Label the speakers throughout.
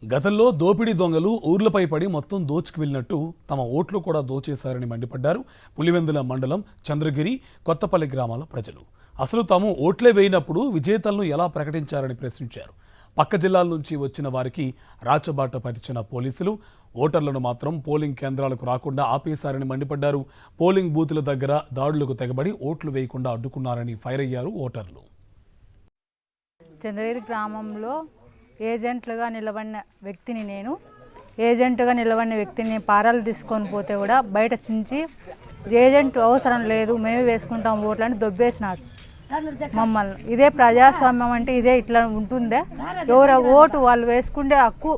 Speaker 1: గతంలో దోపిడీ దొంగలు ఊర్లపై పడి మొత్తం దోచుకు వెళ్ళినట్టు తమ ఓట్లు కూడా దోచేశారని మండిపడ్డారు పులివెందుల మండలం చంద్రగిరి కొత్తపల్లి గ్రామాల ప్రజలు. అసలు తాము ఓట్లే వేయినప్పుడు విజేతలను ఎలా ప్రకటించారని ప్రశ్నించారు. పక్క జిల్లాల నుంచి వచ్చిన వారికి రాచబాట పరిచిన పోలీసులు ఓటర్లను మాత్రం పోలింగ్ కేంద్రాలకు రాకుండా ఆపేశారని మండిపడ్డారు. పోలింగ్ బూతుల దగ్గర దాడులకు తెగబడి ఓట్లు వేయకుండా అడ్డుకున్నారని ఫైర్ అయ్యారు ఓటర్లు.
Speaker 2: చంద్రగిరి గ్రామంలో ఏజెంట్లుగా నిలబడిన వ్యక్తిని ఏజెంట్గా నిలబడిన వ్యక్తిని పారాలు తీసుకొని పోతే కూడా బయట చించి ఏజెంట్ అవసరం లేదు మేమే వేసుకుంటాం ఓట్లని దొబ్బేసినారు మమ్మల్ని. ఇదే ప్రజాస్వామ్యం అంటే ఇదే ఇట్లా ఉంటుందే? ఎవరు ఓటు వాళ్ళు వేసుకునే హక్కు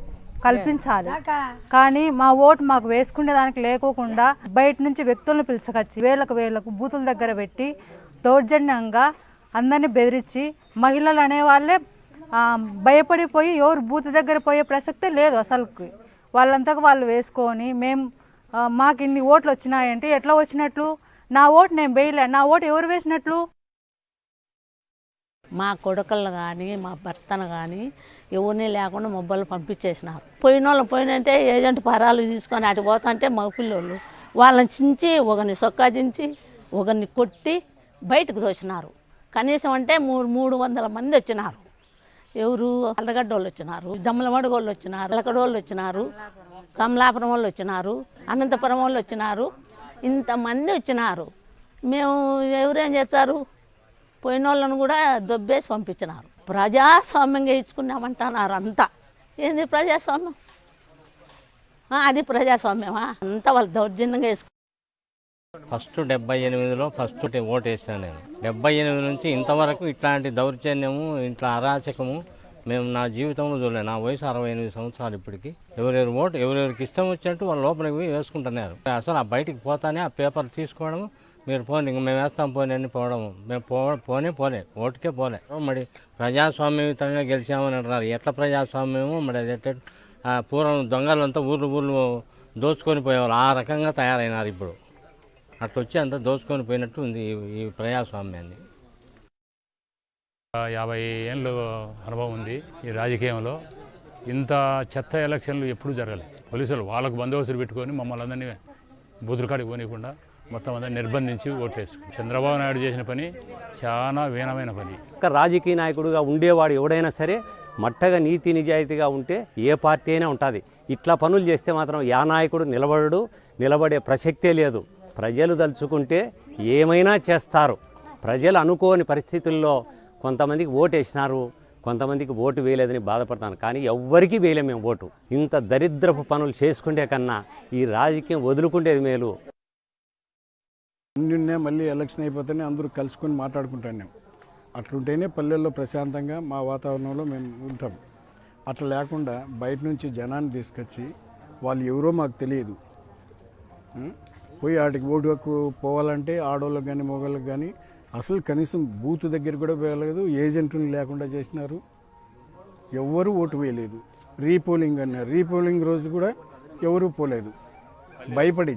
Speaker 2: కల్పించాలి, కానీ మా ఓటు మాకు వేసుకునే దానికి లేకోకుండా బయట నుంచి వ్యక్తులను పిలుచుకొచ్చి వేలకు బూతుల దగ్గర పెట్టి దౌర్జన్యంగా అందరినీ బెదిరించి మహిళలు అనేవాళ్ళే భయపడిపోయి ఎవరు బూత్ దగ్గర పోయే ప్రసక్తే లేదు అసలుకి. వాళ్ళంతకు వాళ్ళు వేసుకొని మేము మాకు ఇన్ని ఓట్లు వచ్చినాయంటే ఎట్లా వచ్చినట్లు? నా ఓటు నేను వేయలే, నా ఓటు ఎవరు వేసినట్లు?
Speaker 3: మా కొడుకులు కానీ మా భర్తను కానీ ఎవరిని లేకుండా మొబైల్ పంపించేసినారు. పోయిన వాళ్ళు పోయినంటే ఏజెంట్ పరాలు తీసుకొని అటు పోతుంటే మగపిల్లోళ్ళు వాళ్ళని చించి ఒకరిని సొక్కా చించి ఒకరిని కొట్టి బయటకు తోసినారు. కనీసం అంటే 300 మంది వచ్చినారు. ఎవరు అల్లగడ్డ వాళ్ళు వచ్చినారు, జమ్మలమడుగు వాళ్ళు వచ్చినారు, అలకడ వాళ్ళు వచ్చినారు, కమలాపురం వాళ్ళు వచ్చినారు, అనంతపురం వాళ్ళు వచ్చినారు. ఇంతమంది వచ్చినారు. మేము ఎవరేం చేస్తారు? పోయిన వాళ్ళను కూడా దొబ్బేసి పంపించినారు. ప్రజాస్వామ్యంగా ఇచ్చుకున్నామంటున్నారు అంతా. ఏంది ప్రజాస్వామ్యం? అది ప్రజాస్వామ్యమా? అంతా వాళ్ళు దౌర్జన్యంగా వేసుకున్నారు.
Speaker 4: ఫస్ట్ 78లో ఫస్ట్ ఓటు వేసాను నేను. 78 నుంచి ఇంతవరకు ఇట్లాంటి దౌర్జన్యము ఇట్లా అరాచకము మేము నా జీవితంలో చూడలేదు. నా వయసు 68 సంవత్సరాలు. ఇప్పటికి ఎవరెవరికి ఇష్టం వచ్చినట్టు వాళ్ళు లోపలికి పోయి వేసుకుంటున్నారు. అసలు ఆ బయటికి పోతానే ఆ పేపర్ తీసుకోవడం, మీరు పోనీ ఇంక మేము వేస్తాం పోనీ అని పోవడము. మేము పోలే ఓటుకే పోలే. మరి ప్రజాస్వామ్యయుతంగా గెలిచామని అంటున్నారు. ఎట్లా ప్రజాస్వామ్యమో మరి అది ఎట్ట పూర్వం దొంగలంతా ఊర్లు దోచుకొని పోయేవాళ్ళు ఆ రకంగా తయారైనారు. ఇప్పుడు అట్లా వచ్చి అంతా దోచుకొని పోయినట్టు ఉంది ఈ ప్రజాస్వామ్యాన్ని.
Speaker 5: 50 ఏళ్ళు అనుభవం ఉంది ఈ రాజకీయంలో. ఇంత చెత్త ఎలక్షన్లు ఎప్పుడూ జరగలేదు. పోలీసులు వాళ్ళకు బందోబస్తులు పెట్టుకొని మమ్మల్ని అందరినీ బూతుల కాడికి పోనీయకుండా మొత్తం అందరినీ నిర్బంధించి ఓట్లేసుకుని చంద్రబాబు నాయుడు చేసిన పని చాలా వీణమైన పని.
Speaker 6: రాజకీయ నాయకుడిగా ఉండేవాడు ఎవడైనా సరే మట్టగా నీతి నిజాయితీగా ఉంటే ఏ పార్టీ అయినా ఉంటుంది. ఇట్లా పనులు చేస్తే మాత్రం యా నాయకుడు నిలబడే ప్రసక్తే లేదు. ప్రజలు తలుచుకుంటే ఏమైనా చేస్తారు. ప్రజలు అనుకోని పరిస్థితుల్లో కొంతమందికి ఓటు వేసినారు, కొంతమందికి ఓటు వేయలేదని బాధపడతాను, కానీ ఎవ్వరికీ వేయలేము మేము ఓటు. ఇంత దరిద్రపు పనులు చేసుకుంటే కన్నా ఈ రాజకీయం వదులుకుంటేది మేలు.
Speaker 7: నిన్నే మళ్ళీ ఎలక్షన్ అయిపోతేనే అందరూ కలుసుకొని మాట్లాడుకుంటాం. మేము అట్లుంటేనే పల్లెల్లో ప్రశాంతంగా మా వాతావరణంలో మేము ఉంటాం. అట్లా లేకుండా బయట నుంచి జనాన్ని తీసుకొచ్చి వాళ్ళు ఎవరో మాకు తెలియదు పోయి వాటికి ఓటు హక్కు పోవాలంటే ఆడవాళ్ళకి కానీ మగవాళ్ళకి కానీ అసలు కనీసం బూత్ దగ్గర కూడా పోయలేదు. ఏజెంట్ని లేకుండా చేసినారు. ఎవ్వరూ ఓటు వేయలేదు. రీపోలింగ్ అన్నారు. రీపోలింగ్ రోజు కూడా ఎవరూ పోలేదు భయపడి.